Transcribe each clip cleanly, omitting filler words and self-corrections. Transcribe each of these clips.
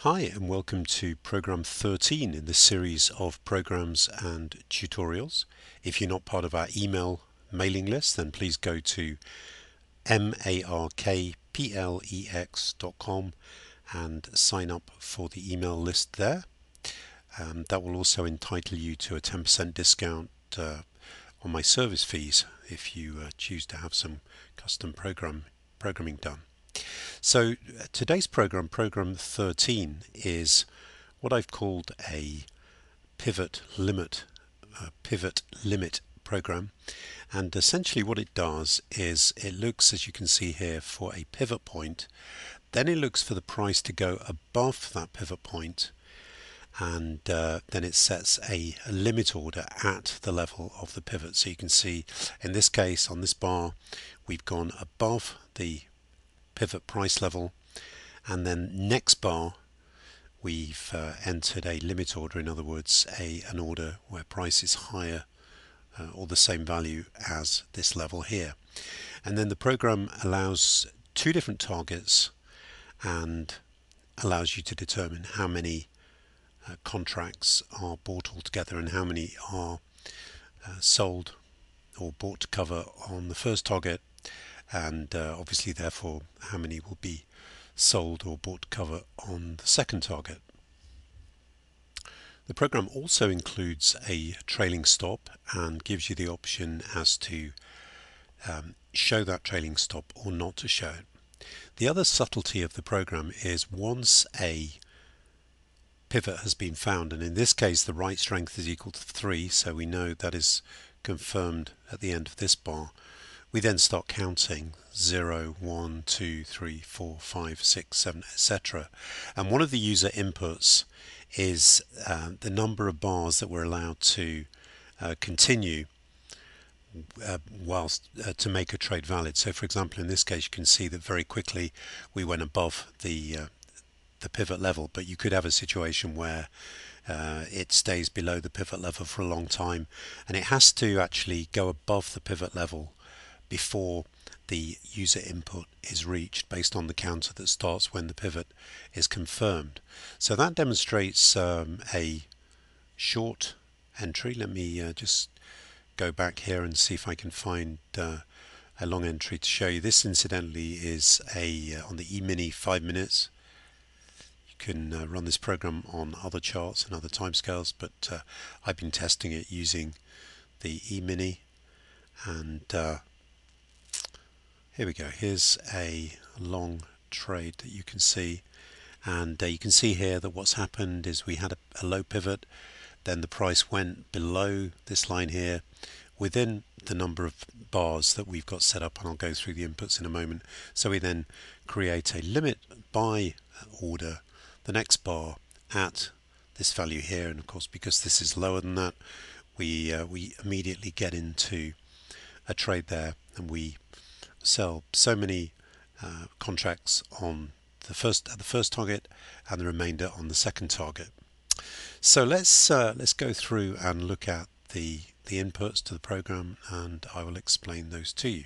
Hi and welcome to Program 13 in the series of programs and tutorials. If you're not part of our email mailing list, then please go to markplex.com and sign up for the email list there. That will also entitle you to a 10% discount on my service fees if you choose to have some custom programming done. So today's program, Program 13, is what I've called a pivot limit program. And essentially what it does is it looks, as you can see here, for a pivot point. Then it looks for the price to go above that pivot point, and then it sets a limit order at the level of the pivot. So you can see in this case on this bar we've gone above the pivot price level, and then next bar we've entered a limit order, in other words an order where price is higher or the same value as this level here. And then the program allows two different targets and allows you to determine how many contracts are bought altogether and how many are sold or bought to cover on the first target, and obviously therefore how many will be sold or bought to cover on the second target. The program also includes a trailing stop and gives you the option as to show that trailing stop or not to show it. The other subtlety of the program is once a pivot has been found, and in this case the right strength is equal to 3, so we know that is confirmed at the end of this bar. We then start counting 0, 1, 2, 3, 4, 5, 6, 7, etc. And one of the user inputs is the number of bars that we're allowed to continue whilst to make a trade valid. So for example, in this case you can see that very quickly we went above the pivot level, but you could have a situation where it stays below the pivot level for a long time, and it has to actually go above the pivot level before the user input is reached based on the counter that starts when the pivot is confirmed. So that demonstrates a short entry. Let me just go back here and see if I can find a long entry to show you. This incidentally is on the E-mini 5 minutes. You can run this program on other charts and other timescales, but I've been testing it using the E-mini, and here we go. Here's a long trade that you can see, and you can see here that what's happened is we had a low pivot, then the price went below this line here within the number of bars that we've got set up, and I'll go through the inputs in a moment. So we then create a limit buy order, the next bar at this value here, and of course because this is lower than that, we immediately get into a trade there, and we sell so many contracts on the first target and the remainder on the second target. So let's go through and look at the inputs to the program, and I will explain those to you.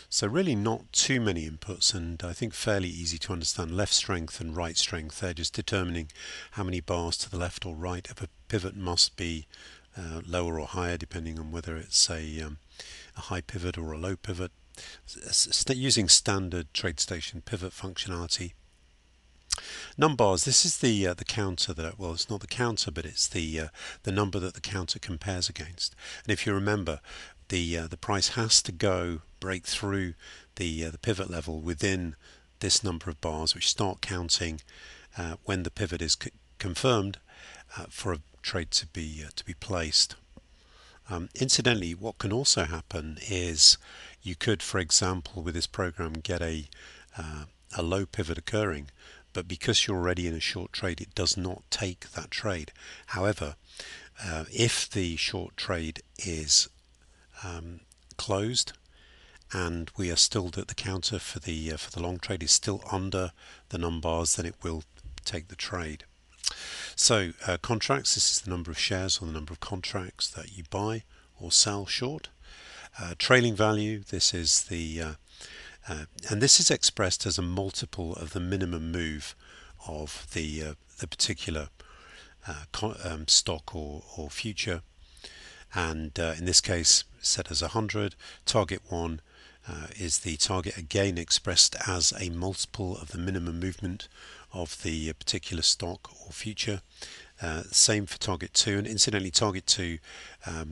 So really not too many inputs, and I think fairly easy to understand. Left strength and right strength, they're just determining how many bars to the left or right of a pivot must be lower or higher, depending on whether it's a high pivot or a low pivot, using standard TradeStation pivot functionality. Numbars, this is the counter that, well, it's not the counter, but it's the number that the counter compares against. And if you remember, the price has to break through the pivot level within this number of bars, which start counting when the pivot is confirmed for a trade to be placed. Incidentally, what can also happen is you could, for example, with this program, get a low pivot occurring, but because you're already in a short trade, it does not take that trade. However, if the short trade is closed and we are still at the counter for the long trade is still under the numbers, then it will take the trade. So contracts, this is the number of shares or the number of contracts that you buy or sell short. Trailing value, this is the And this is expressed as a multiple of the minimum move of the particular stock or future, and in this case set as 100. Target 1 is the target, again expressed as a multiple of the minimum movement of the particular stock or future. Same for target 2, and incidentally target 2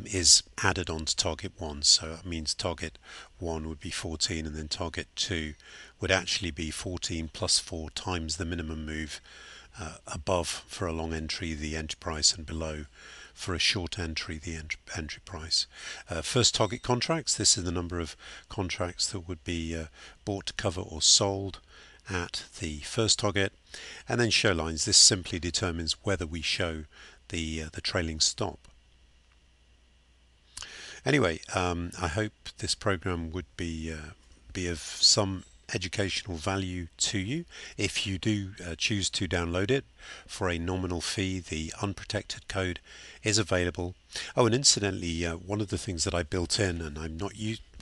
is added on to target 1, so that means target 1 would be 14 and then target 2 would actually be 14 plus 4 times the minimum move above for a long entry the entry price, and below for a short entry the entry price. First target contracts, this is the number of contracts that would be bought to cover or sold at the first target. And then show lines, this simply determines whether we show the trailing stop. Anyway, I hope this program would be of some educational value to you. If you do choose to download it for a nominal fee, the unprotected code is available. Oh, and incidentally, one of the things that I built in, and I'm not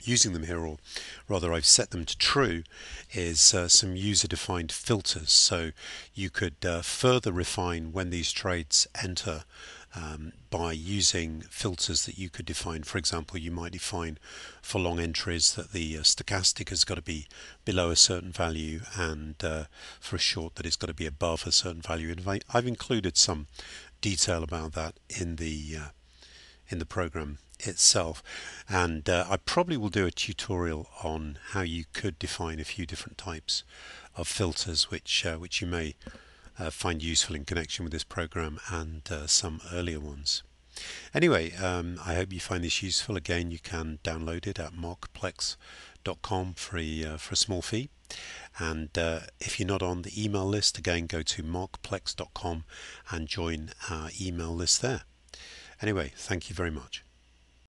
using them here, or rather I've set them to true, is some user-defined filters, so you could further refine when these trades enter by using filters that you could define. For example, you might define for long entries that the stochastic has got to be below a certain value, and for a short that it's got to be above a certain value. And I've included some detail about that in the program itself, and I probably will do a tutorial on how you could define a few different types of filters which you may find useful in connection with this program and some earlier ones. Anyway, I hope you find this useful. Again, you can download it at markplex.com for a small fee, and if you're not on the email list, again go to markplex.com and join our email list there. Anyway, thank you very much.